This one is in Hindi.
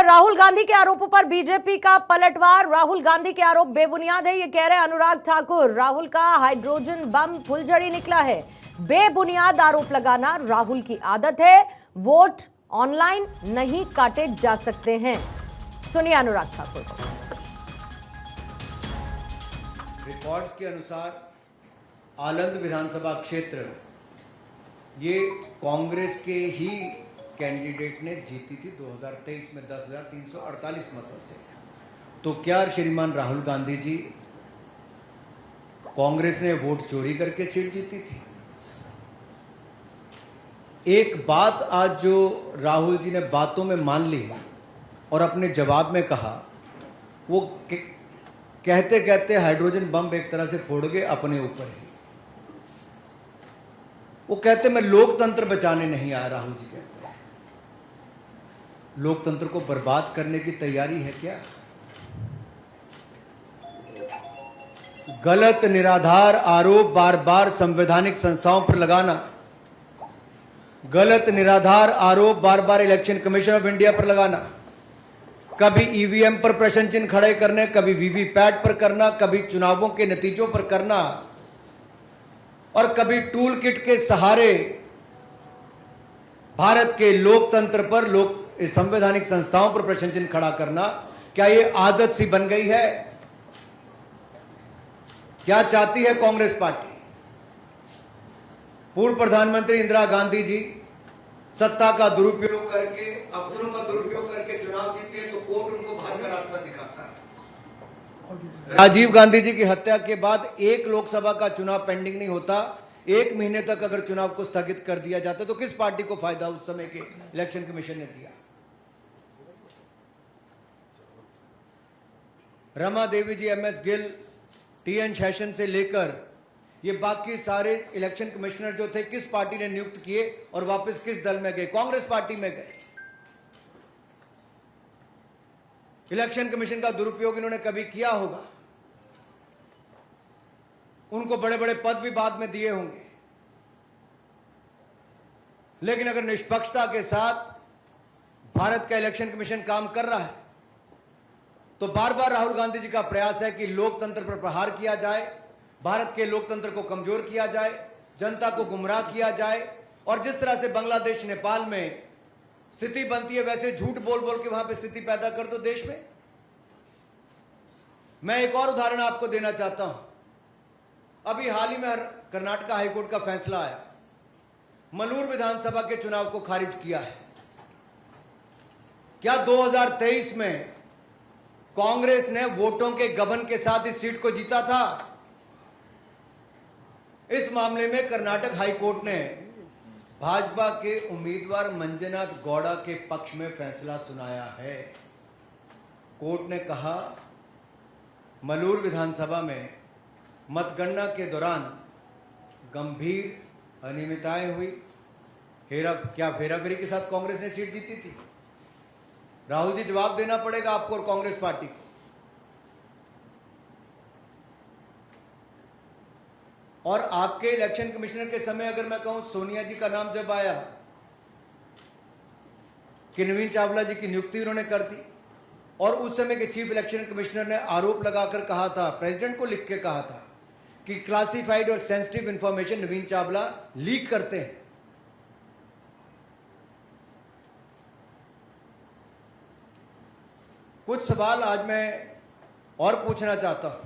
राहुल गांधी के आरोपों पर बीजेपी का पलटवार। राहुल गांधी के आरोप बेबुनियाद है, ये कह रहे अनुराग ठाकुर। राहुल का हाइड्रोजन बम फुलझड़ी निकला है। बेबुनियाद आरोप लगाना राहुल की आदत है। वोट ऑनलाइन नहीं काटे जा सकते हैं। सुनिए अनुराग ठाकुर को। रिकॉर्ड्स के अनुसार आलंद विधानसभा क्षेत्र ये कांग्रेस के ही कैंडिडेट ने जीती थी 2023 में 10,348 मतों से। तो क्या श्रीमान राहुल गांधी जी कांग्रेस ने वोट चोरी करके सीट जीती थी? एक बात आज जो राहुल जी ने बातों में मान ली और अपने जवाब में कहा, वो कहते कहते हाइड्रोजन बम एक तरह से फोड़ गए अपने ऊपर ही। वो कहते मैं लोकतंत्र बचाने नहीं आया। राहुल जी कहते हैं लोकतंत्र को बर्बाद करने की तैयारी है क्या? गलत निराधार आरोप बार बार संवैधानिक संस्थाओं पर लगाना, गलत निराधार आरोप बार बार इलेक्शन कमीशन ऑफ इंडिया पर लगाना, कभी ईवीएम पर प्रश्न चिन्ह खड़े करने, कभी वीवीपैट पर करना, कभी चुनावों के नतीजों पर करना और कभी टूल किट के सहारे भारत के लोकतंत्र पर संवैधानिक संस्थाओं पर प्रश्न चिन्ह खड़ा करना, क्या यह आदत सी बन गई है? क्या चाहती है कांग्रेस पार्टी? पूर्व प्रधानमंत्री इंदिरा गांधी जी सत्ता का दुरुपयोग करके, अफसरों का दुरुपयोग करके चुनाव जीते हैं तो कोर्ट उनको बाहर का रास्ता दिखाता है। राजीव गांधी जी की हत्या के बाद एक लोकसभा का चुनाव पेंडिंग नहीं होता। 1 महीने तक अगर चुनाव को स्थगित कर दिया जाता तो किस पार्टी को फायदा उस समय के इलेक्शन कमीशन ने दिया? रमा देवी जी, एमएस गिल, टीएन शेषन से लेकर ये बाकी सारे इलेक्शन कमिश्नर जो थे किस पार्टी ने नियुक्त किए और वापस किस दल में गए? कांग्रेस पार्टी में गए। इलेक्शन कमीशन का दुरुपयोग इन्होंने कभी किया होगा? उनको बड़े बड़े पद भी बाद में दिए होंगे, लेकिन अगर निष्पक्षता के साथ भारत का इलेक्शन कमीशन काम कर रहा है तो बार बार राहुल गांधी जी का प्रयास है कि लोकतंत्र पर प्रहार किया जाए, भारत के लोकतंत्र को कमजोर किया जाए, जनता को गुमराह किया जाए और जिस तरह से बांग्लादेश नेपाल में स्थिति बनती है वैसे झूठ बोल बोल के वहां पे स्थिति पैदा कर दो देश में। मैं एक और उदाहरण आपको देना चाहता हूं। अभी हाल ही में कर्नाटक हाईकोर्ट का फैसला आया, मलूर विधानसभा के चुनाव को खारिज किया है। क्या 2023 में कांग्रेस ने वोटों के गबन के साथ इस सीट को जीता था? इस मामले में कर्नाटक हाईकोर्ट ने भाजपा के उम्मीदवार मंजुनाथ गौड़ा के पक्ष में फैसला सुनाया है। कोर्ट ने कहा मलूर विधानसभा में मतगणना के दौरान गंभीर अनियमितताएं हुई। क्या हेराफेरी के साथ कांग्रेस ने सीट जीती थी? राहुल जी, जवाब देना पड़ेगा आपको और कांग्रेस पार्टी को। और आपके इलेक्शन कमिश्नर के समय अगर मैं कहूं, सोनिया जी का नाम जब आया कि नवीन चावला जी की नियुक्ति उन्होंने कर दी और उस समय के चीफ इलेक्शन कमिश्नर ने आरोप लगाकर कहा था, प्रेसिडेंट को लिख के कहा था कि क्लासिफाइड और सेंसिटिव इंफॉर्मेशन नवीन चावला लीक करते हैं। कुछ सवाल आज मैं और पूछना चाहता हूं।